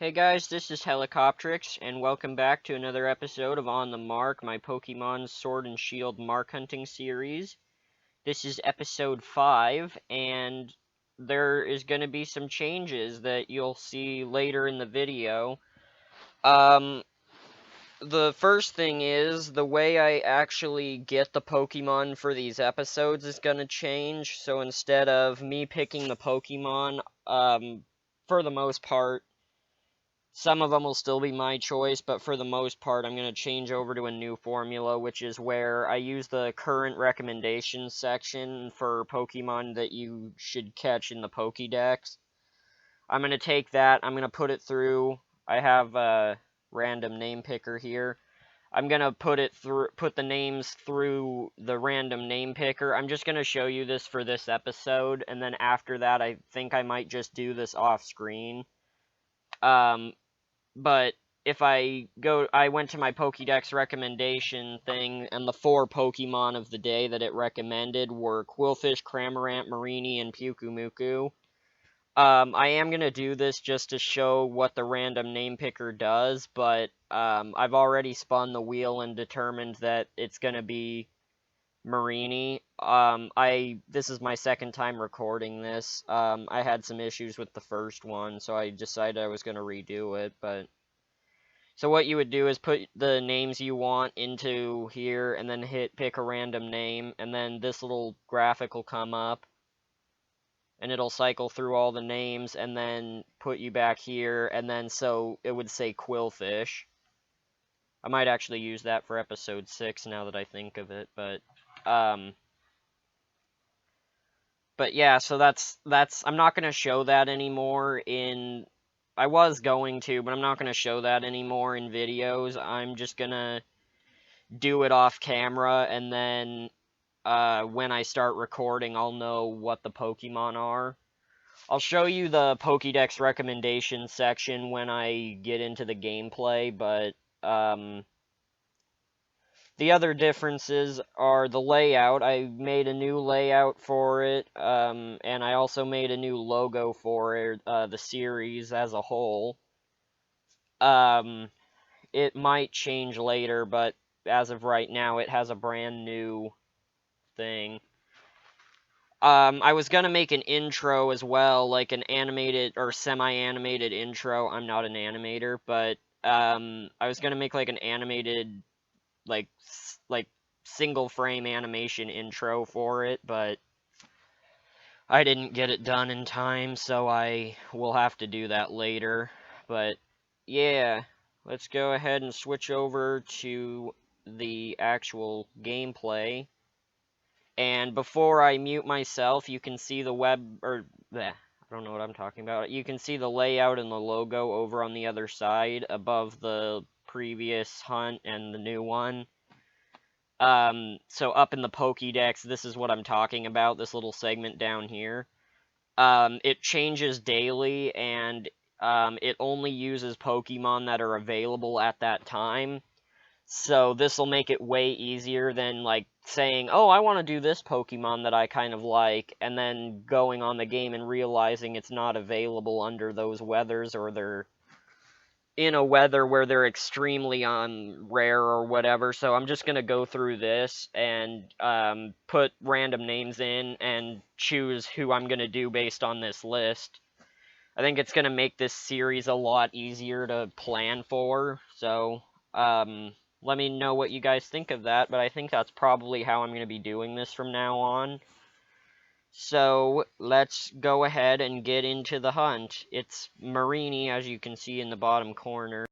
Hey guys, this is Helicoptrix, and welcome back to another episode of On the Mark, my Pokemon Sword and Shield Mark Hunting series. This is episode 5, and there is going to be some changes that you'll see later in the video. Um, the first thing is, the way I actually get the Pokemon for these episodes is going to change, so instead of me picking the Pokemon, for the most part, some of them will still be my choice, but for the most part, I'm going to change over to a new formula, which is where I use the current recommendations section for Pokemon that you should catch in the Pokédex. I'm going to take that, I'm going to put it through. I have a random name picker here. I'm going to put the names through the random name picker. I'm just going to show you this for this episode, and then after that, I think I might just do this off screen. But if I went to my Pokédex recommendation thing, and the 4 Pokemon of the day that it recommended were Quillfish, Cramorant, Mareanie, and Pyukumuku. I am going to do this just to show what the random name picker does, but I've already spun the wheel and determined that it's going to be Mareanie. This is my second time recording this. I had some issues with the first one, so I decided I was going to redo it, but... So what you would do is put the names you want into here, and then pick a random name, and then this little graphic will come up, and it'll cycle through all the names, and then put you back here, and then so it would say Quillfish. I might actually use that for episode 6 now that I think of it, but yeah, so that's I'm not going to show that anymore in... I was going to, but I'm not going to show that anymore in videos. I'm just going to do it off camera, and then when I start recording, I'll know what the Pokemon are. I'll show you the Pokédex recommendation section when I get into the gameplay, but the other differences are the layout. I made a new layout for it, and I also made a new logo for it, the series as a whole. It might change later, but as of right now, it has a brand new thing. I was gonna make an intro as well, like an animated or semi-animated intro. I'm not an animator, but I was gonna make like an animated, like single frame animation intro for it, but I didn't get it done in time, so I will have to do that later. But yeah, let's go ahead and switch over to the actual gameplay. And before I mute myself, you can see the I don't know what I'm talking about. You can see the layout and the logo over on the other side above the previous hunt and the new one. So up in the Pokédex, this is what I'm talking about, this little segment down here. It changes daily, and it only uses Pokemon that are available at that time. So this will make it way easier than, like, saying, oh, I want to do this Pokemon that I kind of like, and then going on the game and realizing it's not available under those weathers, or they're in a weather where they're extremely rare or whatever. So I'm just going to go through this and put random names in and choose who I'm going to do based on this list. I think it's going to make this series a lot easier to plan for. So let me know what you guys think of that, but I think that's probably how I'm going to be doing this from now on. So let's go ahead and get into the hunt. It's Mareanie, as you can see in the bottom corner.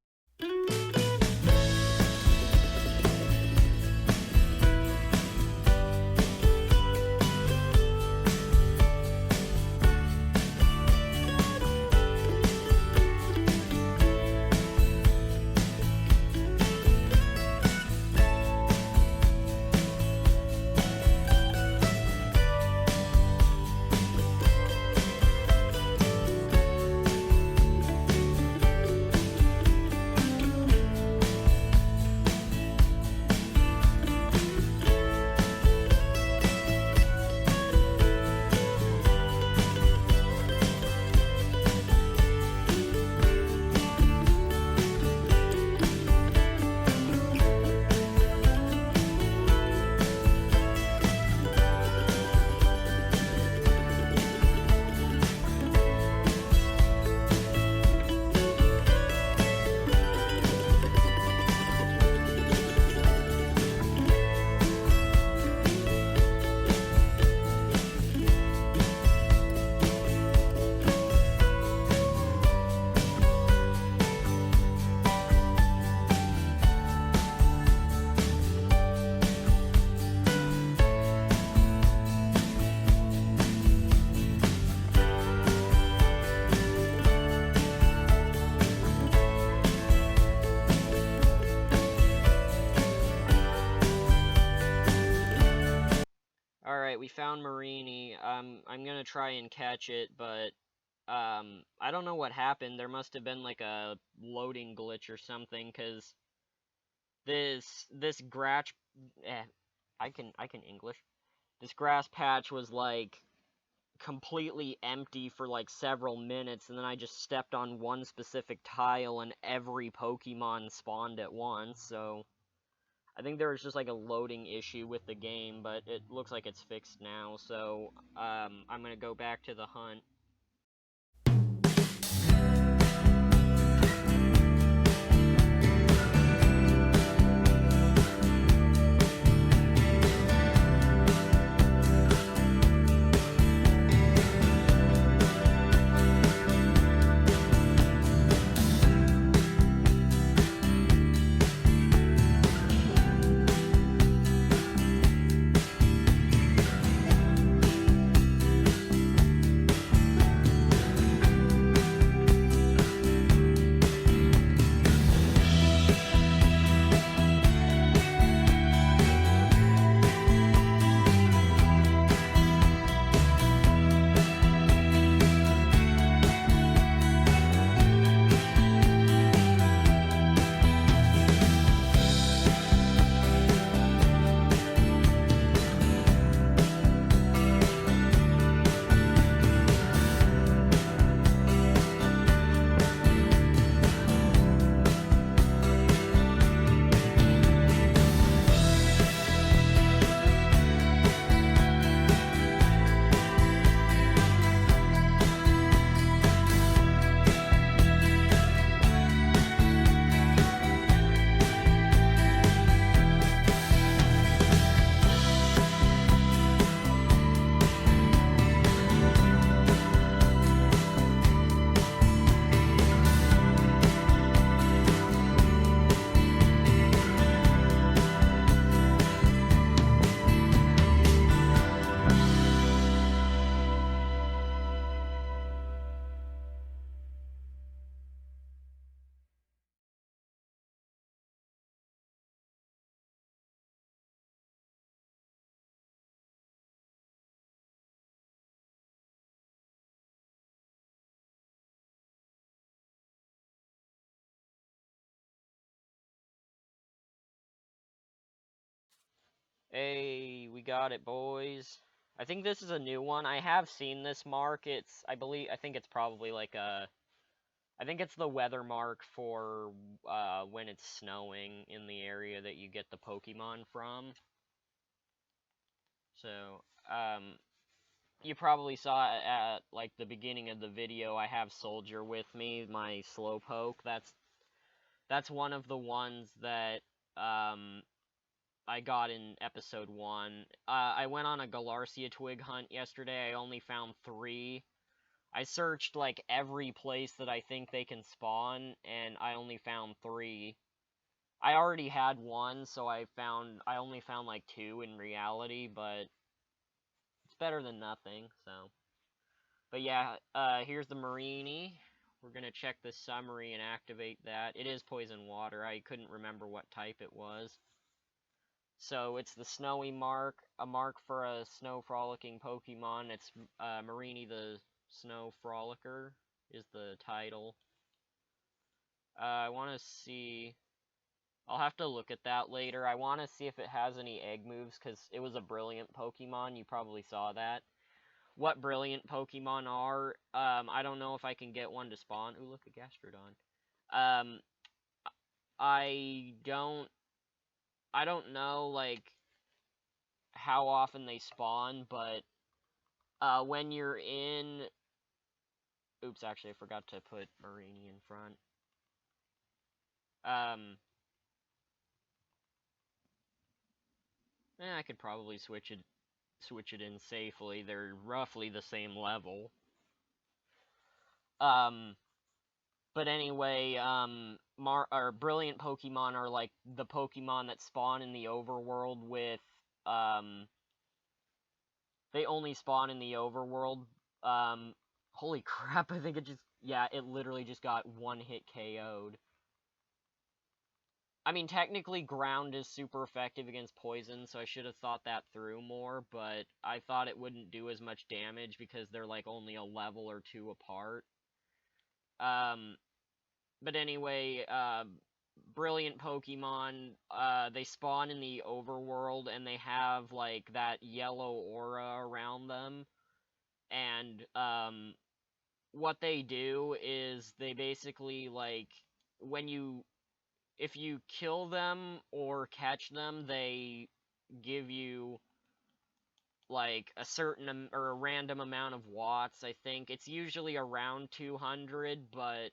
Alright, we found Mareanie. I'm gonna try and catch it, but I don't know what happened. There must have been like a loading glitch or something, cause this grass, I can English. This grass patch was like completely empty for like several minutes, and then I just stepped on one specific tile, and every Pokemon spawned at once. So I think there was just like a loading issue with the game, but it looks like it's fixed now. So I'm gonna go back to the hunt. Hey, we got it, boys. I think this is a new one. I have seen this mark. I think it's probably like I think it's the weather mark for when it's snowing in the area that you get the Pokemon from. So, you probably saw at like the beginning of the video, I have Soldier with me, my Slowpoke. That's one of the ones that I got in episode 1. I went on a Galarcia twig hunt yesterday. I only found 3. I searched like every place that I think they can spawn, and I only found 3. I already had 1, so I only found like 2 in reality, but it's better than nothing, so. But yeah, here's the Mareanie. We're gonna check the summary and activate that. It is poison water. I couldn't remember what type it was. So it's the Snowy mark, a mark for a snow frolicking Pokemon. It's Mareanie the Snow Frolicker is the title. I want to see. I'll have to look at that later. I want to see if it has any egg moves, because it was a brilliant Pokemon. You probably saw that. What brilliant Pokemon are. I don't know if I can get one to spawn. Ooh, look, a Gastrodon. Um, I don't know, like, how often they spawn, but, when you're in... Oops, actually, I forgot to put Mareanie in front. I could probably switch it in safely. They're roughly the same level. But anyway, brilliant Pokemon are like the Pokemon that spawn in the overworld with, they only spawn in the overworld. Holy crap, I think it literally just got one hit KO'd. I mean, technically ground is super effective against poison, so I should have thought that through more, but I thought it wouldn't do as much damage because they're like only a level or two apart. But anyway, brilliant Pokemon, they spawn in the overworld and they have like that yellow aura around them. And what they do is they basically like when you if you kill them or catch them, they give you like a certain or a random amount of watts. I think it's usually around 200, but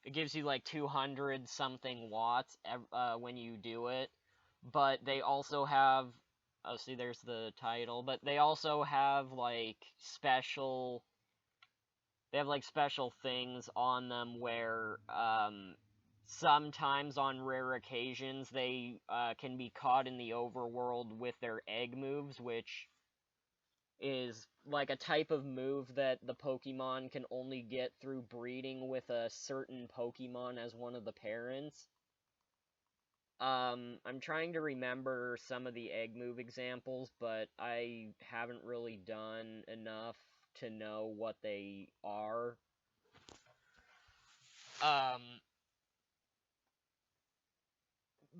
it gives you like 200 something watts when you do it. But they also have, oh, see, there's the title. But they also have like special, they have like special things on them where sometimes on rare occasions they can be caught in the overworld with their egg moves, which is like a type of move that the Pokemon can only get through breeding with a certain Pokemon as one of the parents. I'm trying to remember some of the egg move examples, but I haven't really done enough to know what they are.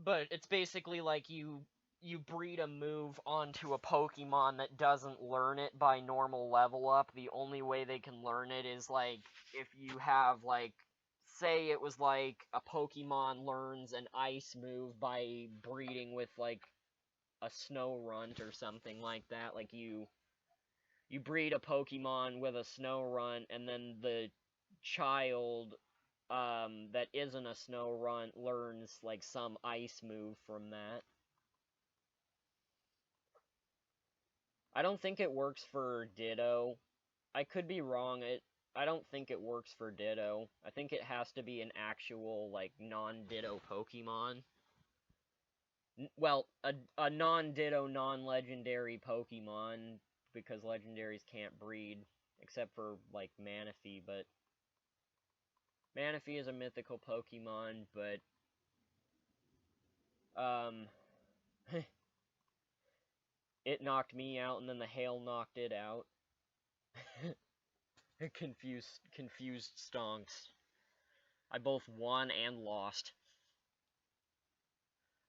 But it's basically like you breed a move onto a Pokemon that doesn't learn it by normal level up. The only way they can learn it is like if you have like say it was like a Pokemon learns an ice move by breeding with like a snow runt or something like that. Like you breed a Pokemon with a snow runt and then the child that isn't a snow runt learns like some ice move from that. I don't think it works for Ditto. I could be wrong. I don't think it works for Ditto. I think it has to be an actual like non-Ditto Pokemon. Well, a non-Ditto, non-legendary Pokemon because legendaries can't breed except for like Manaphy, but Manaphy is a mythical Pokemon, but um it knocked me out and then the hail knocked it out. confused stonks. I both won and lost.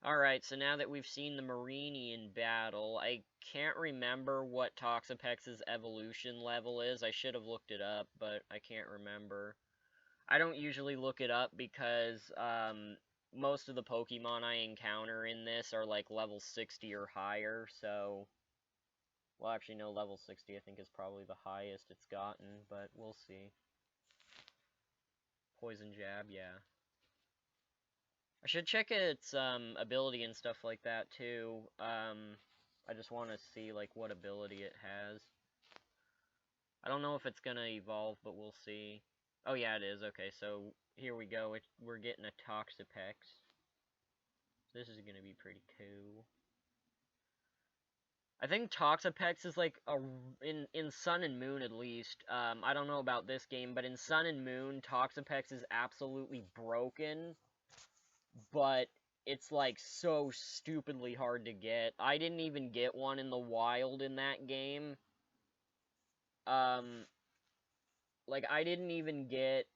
Alright, so now that we've seen the Mareanie in battle, I can't remember what Toxapex's evolution level is. I should have looked it up, but I can't remember. I don't usually look it up because most of the Pokemon I encounter in this are like level 60 or higher, so... Well, actually, no, level 60 I think is probably the highest it's gotten, but we'll see. Poison Jab, yeah. I should check its ability and stuff like that too. I just want to see like what ability it has. I don't know if it's gonna evolve, but we'll see. Oh yeah, it is. Okay, so here we go. We're getting a Toxapex. This is gonna be pretty cool. I think Toxapex is like in Sun and Moon at least. I don't know about this game, but in Sun and Moon, Toxapex is absolutely broken. But it's like so stupidly hard to get. I didn't even get one in the wild in that game. Like I didn't even get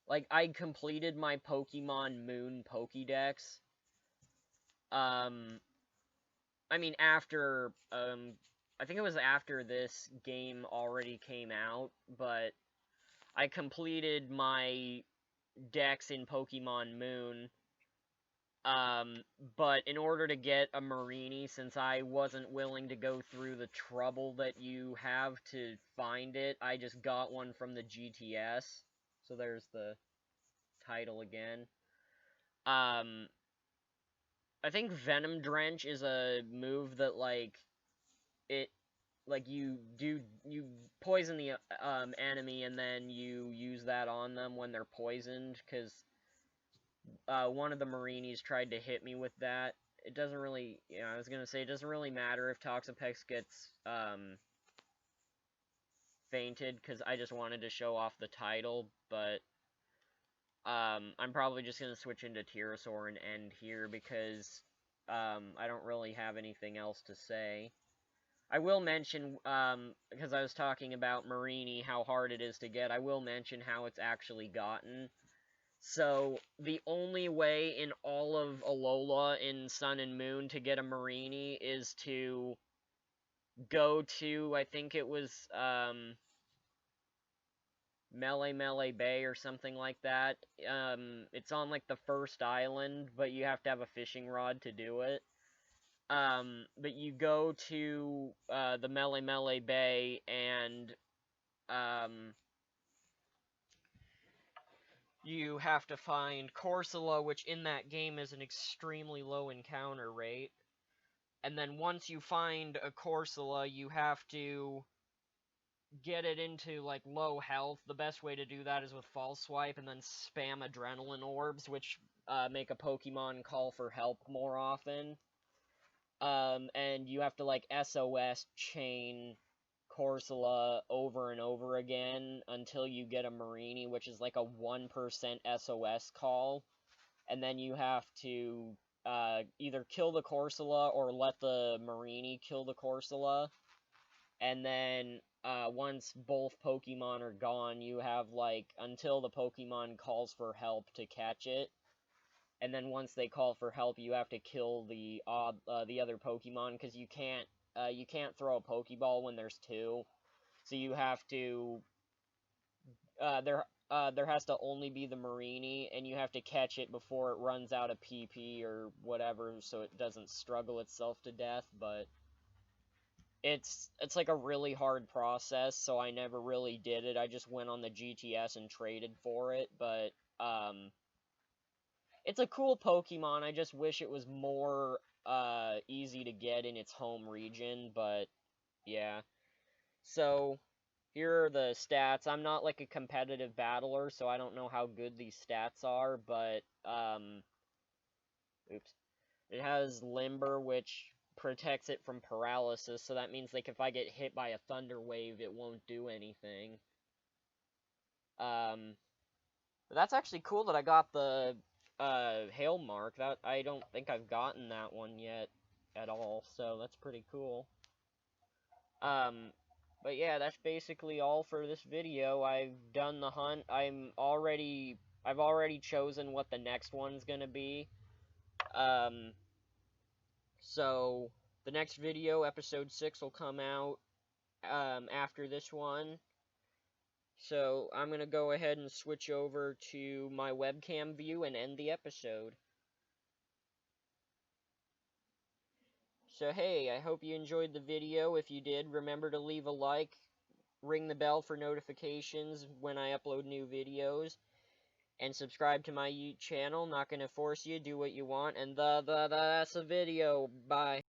like I completed my Pokemon Moon Pokédex. I mean after I think it was after this game already came out, but I completed my dex in Pokemon Moon. But in order to get a Mareanie, since I wasn't willing to go through the trouble that you have to find it, I just got one from the GTS. So there's the title again. I think Venom Drench is a move that, like, you poison the, enemy and then you use that on them when they're poisoned, because one of the Mareanies tried to hit me with that. It doesn't really, I was gonna say, it doesn't really matter if Toxapex gets, fainted because I just wanted to show off the title, but I'm probably just gonna switch into Pterosaur and end here because I don't really have anything else to say. I will mention, because I was talking about Mareanie, how hard it is to get, I will mention how it's actually gotten. So, the only way in all of Alola in Sun and Moon to get a Mareanie is to go to, I think it was, Mele Bay or something like that. It's on, like, the first island, but you have to have a fishing rod to do it. But you go to, the Mele Bay, and, you have to find Corsola, which in that game is an extremely low encounter rate. And then once you find a Corsola, you have to get it into, like, low health. The best way to do that is with False Swipe and then spam Adrenaline Orbs, which make a Pokemon call for help more often. And you have to, like, SOS chain Corsola over and over again until you get a Mareanie, which is like a 1% SOS call. And then you have to either kill the Corsola or let the Mareanie kill the Corsola. And then once both Pokemon are gone, you have, like, until the Pokemon calls for help to catch it. And then once they call for help, you have to kill the other Pokemon, because you can't throw a Pokeball when there's two. So you have to there has to only be the Mareanie, and you have to catch it before it runs out of PP or whatever, so it doesn't struggle itself to death. But it's like a really hard process, so I never really did it. I just went on the GTS and traded for it. But it's a cool Pokemon. I just wish it was more easy to get in its home region. But yeah, so here are the stats. I'm not, like, a competitive battler, so I don't know how good these stats are, but, oops. It has Limber, which protects it from paralysis, so that means, like, if I get hit by a Thunder Wave, it won't do anything. But that's actually cool that I got the, Hail Mark. That, I don't think I've gotten that one yet at all, so that's pretty cool. But yeah, that's basically all for this video. I've done the hunt. I've already chosen what the next one's gonna be. So the next video, episode 6, will come out, after this one. So I'm gonna go ahead and switch over to my webcam view and end the episode. So hey, I hope you enjoyed the video. If you did, remember to leave a like, ring the bell for notifications when I upload new videos, and subscribe to my channel. Not gonna force you, do what you want, and that's a video. Bye.